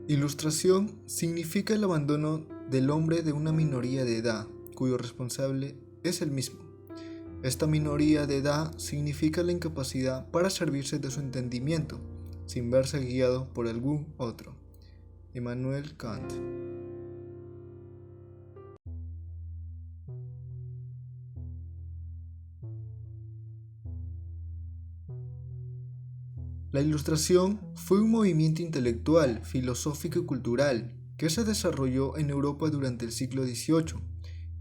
Ilustración significa el abandono del hombre de una minoría de edad, cuyo responsable es el mismo. Esta minoría de edad significa la incapacidad para servirse de su entendimiento, sin verse guiado por algún otro. Immanuel Kant. La Ilustración fue un movimiento intelectual, filosófico y cultural que se desarrolló en Europa durante el siglo XVIII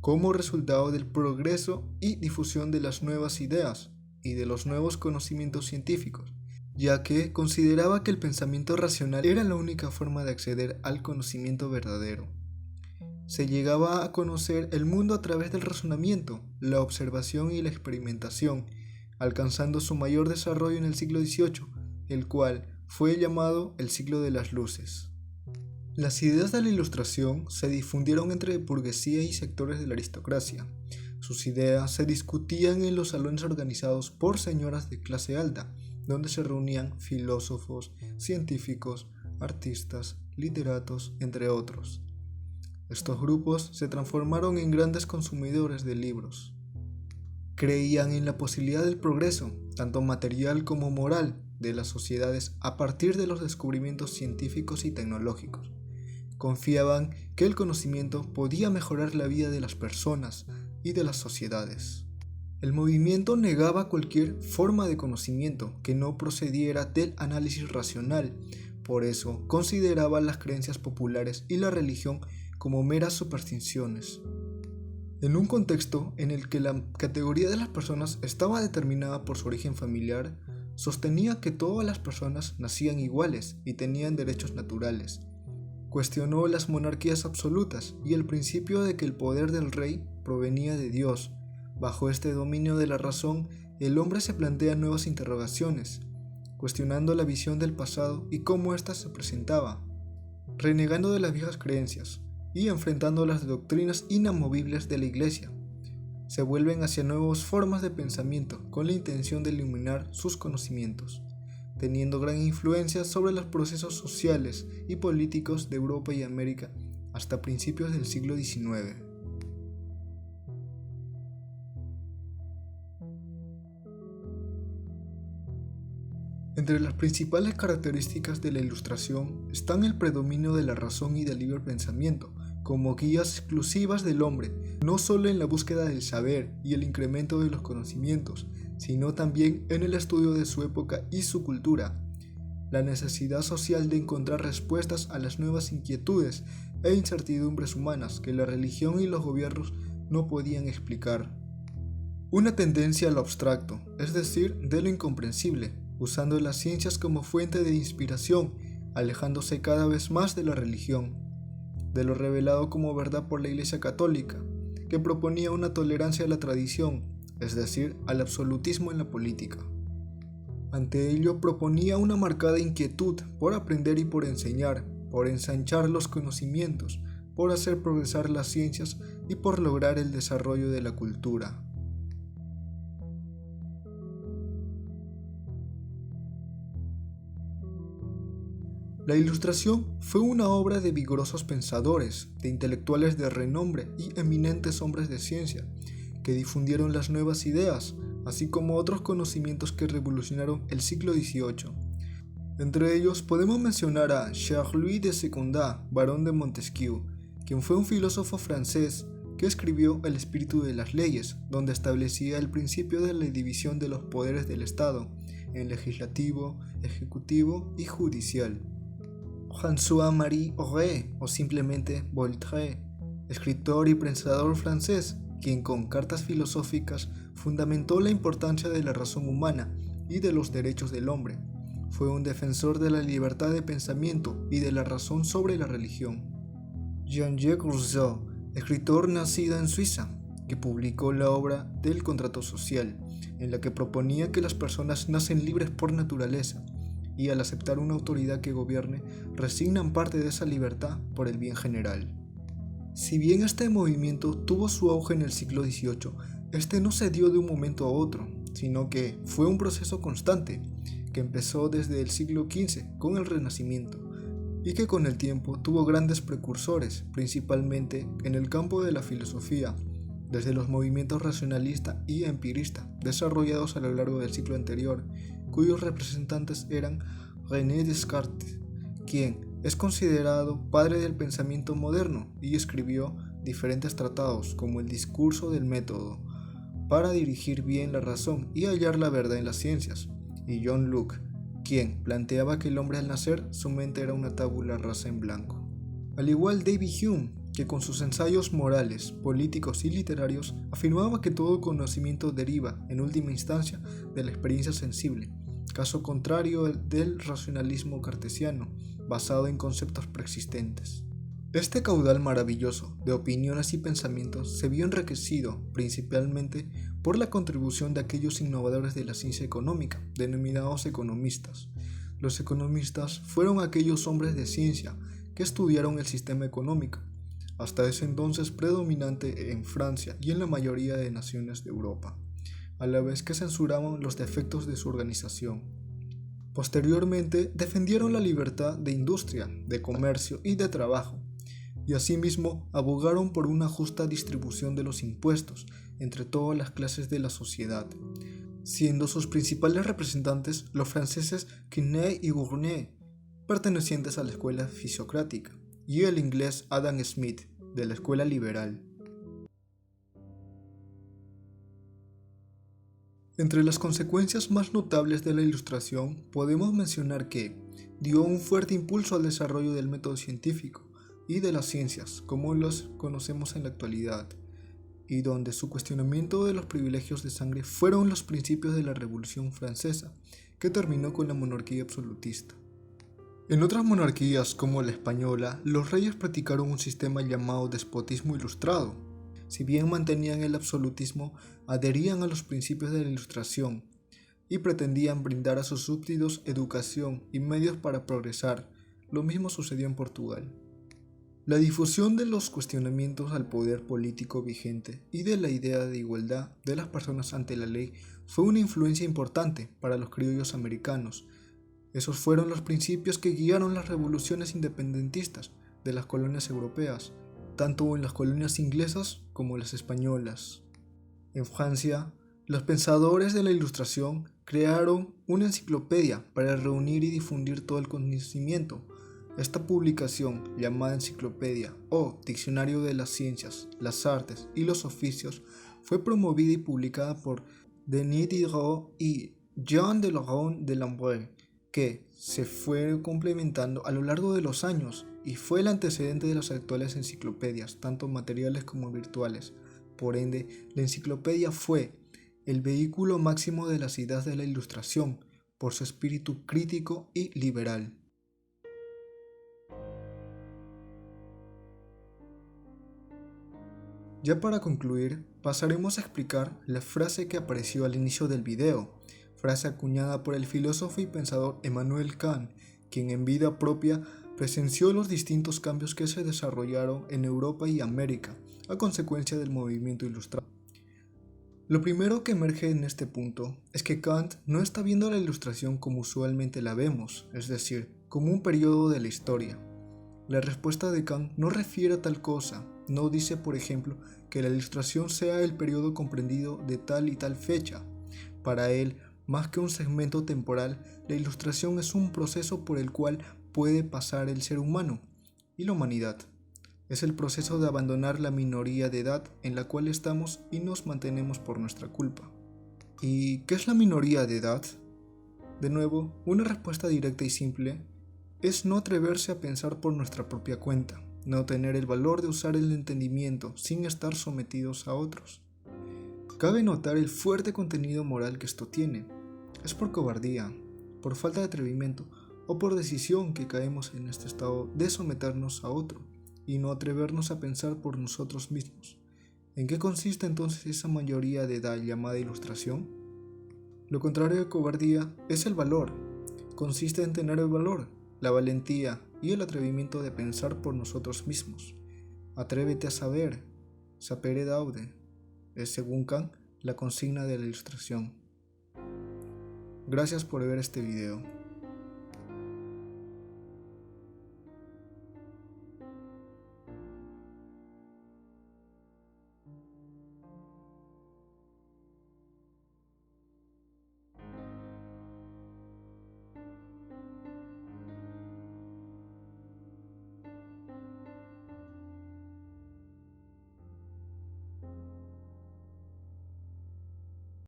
como resultado del progreso y difusión de las nuevas ideas y de los nuevos conocimientos científicos, ya que consideraba que el pensamiento racional era la única forma de acceder al conocimiento verdadero. Se llegaba a conocer el mundo a través del razonamiento, la observación y la experimentación, alcanzando su mayor desarrollo en el siglo XVIII, el cual fue llamado el siglo de las luces. Las ideas de la Ilustración se difundieron entre burguesía y sectores de la aristocracia. Sus ideas se discutían en los salones organizados por señoras de clase alta, donde se reunían filósofos, científicos, artistas, literatos, entre otros. Estos grupos se transformaron en grandes consumidores de libros. Creían en la posibilidad del progreso, tanto material como moral, de las sociedades a partir de los descubrimientos científicos y tecnológicos. Confiaban que el conocimiento podía mejorar la vida de las personas y de las sociedades. El movimiento negaba cualquier forma de conocimiento que no procediera del análisis racional, por eso consideraba las creencias populares y la religión como meras supersticiones. En un contexto en el que la categoría de las personas estaba determinada por su origen familiar, sostenía que todas las personas nacían iguales y tenían derechos naturales. Cuestionó las monarquías absolutas y el principio de que el poder del rey provenía de Dios. Bajo este dominio de la razón, el hombre se plantea nuevas interrogaciones, cuestionando la visión del pasado y cómo ésta se presentaba, renegando de las viejas creencias y enfrentando las doctrinas inamovibles de la Iglesia. Se vuelven hacia nuevas formas de pensamiento con la intención de iluminar sus conocimientos, teniendo gran influencia sobre los procesos sociales y políticos de Europa y América hasta principios del siglo XIX. Entre las principales características de la Ilustración están el predominio de la razón y del libre pensamiento, como guías exclusivas del hombre, no solo en la búsqueda del saber y el incremento de los conocimientos, sino también en el estudio de su época y su cultura. La necesidad social de encontrar respuestas a las nuevas inquietudes e incertidumbres humanas que la religión y los gobiernos no podían explicar. Una tendencia a lo abstracto, es decir, de lo incomprensible, usando las ciencias como fuente de inspiración, alejándose cada vez más de la religión, de lo revelado como verdad por la Iglesia Católica, que proponía una tolerancia a la tradición, es decir, al absolutismo en la política. Ante ello proponía una marcada inquietud por aprender y por enseñar, por ensanchar los conocimientos, por hacer progresar las ciencias y por lograr el desarrollo de la cultura. La Ilustración fue una obra de vigorosos pensadores, de intelectuales de renombre y eminentes hombres de ciencia, que difundieron las nuevas ideas, así como otros conocimientos que revolucionaron el siglo XVIII. Entre ellos podemos mencionar a Charles-Louis de Secondat, barón de Montesquieu, quien fue un filósofo francés que escribió El espíritu de las leyes, donde establecía el principio de la división de los poderes del Estado, en legislativo, ejecutivo y judicial. François-Marie Auré, o simplemente Voltaire, escritor y pensador francés, quien con cartas filosóficas fundamentó la importancia de la razón humana y de los derechos del hombre. Fue un defensor de la libertad de pensamiento y de la razón sobre la religión. Jean-Jacques Rousseau, escritor nacido en Suiza, que publicó la obra del Contrato Social, en la que proponía que las personas nacen libres por naturaleza, y al aceptar una autoridad que gobierne, resignan parte de esa libertad por el bien general. Si bien este movimiento tuvo su auge en el siglo XVIII, este no se dio de un momento a otro, sino que fue un proceso constante, que empezó desde el siglo XV con el Renacimiento. y que con el tiempo tuvo grandes precursores, principalmente en el campo de la filosofía, desde los movimientos racionalista y empirista, desarrollados a lo largo del siglo anterior, cuyos representantes eran René Descartes, quien es considerado padre del pensamiento moderno y escribió diferentes tratados como el Discurso del Método, para dirigir bien la razón y hallar la verdad en las ciencias, y John Locke, quien planteaba que el hombre al nacer su mente era una tabula rasa en blanco. Al igual David Hume, que con sus ensayos morales, políticos y literarios afirmaba que todo conocimiento deriva, en última instancia, de la experiencia sensible, caso contrario del racionalismo cartesiano, basado en conceptos preexistentes. Este caudal maravilloso de opiniones y pensamientos se vio enriquecido principalmente por la contribución de aquellos innovadores de la ciencia económica, denominados economistas. Los economistas fueron aquellos hombres de ciencia que estudiaron el sistema económico, hasta ese entonces predominante en Francia y en la mayoría de naciones de Europa, a la vez que censuraban los defectos de su organización. Posteriormente defendieron la libertad de industria, de comercio y de trabajo, y asimismo abogaron por una justa distribución de los impuestos entre todas las clases de la sociedad, siendo sus principales representantes los franceses Quinet y Gournay, pertenecientes a la escuela fisiocrática, y el inglés Adam Smith, de la escuela liberal. Entre las consecuencias más notables de la Ilustración podemos mencionar que dio un fuerte impulso al desarrollo del método científico y de las ciencias como los conocemos en la actualidad, y donde su cuestionamiento de los privilegios de sangre fueron los principios de la Revolución Francesa, que terminó con la monarquía absolutista. En otras monarquías como la española, los reyes practicaron un sistema llamado despotismo ilustrado. Si bien mantenían el absolutismo, adherían a los principios de la Ilustración y pretendían brindar a sus súbditos educación y medios para progresar. Lo mismo sucedió en Portugal. La difusión de los cuestionamientos al poder político vigente y de la idea de igualdad de las personas ante la ley fue una influencia importante para los criollos americanos. Esos fueron los principios que guiaron las revoluciones independentistas de las colonias europeas, tanto en las colonias inglesas como las españolas. En Francia, los pensadores de la Ilustración crearon una enciclopedia para reunir y difundir todo el conocimiento. Esta publicación, llamada Enciclopedia o Diccionario de las Ciencias, las Artes y los Oficios, fue promovida y publicada por Denis Diderot y Jean de Laurent de Lambert, que se fue complementando a lo largo de los años y fue el antecedente de las actuales enciclopedias, tanto materiales como virtuales. Por ende, la enciclopedia fue el vehículo máximo de las ideas de la Ilustración, por su espíritu crítico y liberal. Ya para concluir, pasaremos a explicar la frase que apareció al inicio del video, frase acuñada por el filósofo y pensador Immanuel Kant, quien en vida propia presenció los distintos cambios que se desarrollaron en Europa y América a consecuencia del movimiento ilustrado. Lo primero que emerge en este punto es que Kant no está viendo la Ilustración como usualmente la vemos, es decir, como un periodo de la historia. La respuesta de Kant no refiere a tal cosa, no dice, por ejemplo, que la Ilustración sea el periodo comprendido de tal y tal fecha. Para él, más que un segmento temporal, la Ilustración es un proceso por el cual puede pasar el ser humano y la humanidad. Es el proceso de abandonar la minoría de edad en la cual estamos y nos mantenemos por nuestra culpa. ¿Y qué es la minoría de edad? De nuevo, una respuesta directa y simple es no atreverse a pensar por nuestra propia cuenta, no tener el valor de usar el entendimiento sin estar sometidos a otros. Cabe notar el fuerte contenido moral que esto tiene. Es por cobardía, por falta de atrevimiento o por decisión que caemos en este estado de someternos a otro y no atrevernos a pensar por nosotros mismos. ¿En qué consiste entonces esa mayoría de edad llamada Ilustración? Lo contrario de cobardía es el valor. Consiste en tener el valor, la valentía y el atrevimiento de pensar por nosotros mismos. Atrévete a saber, sapere aude, es según Kant la consigna de la Ilustración. Gracias por ver este video.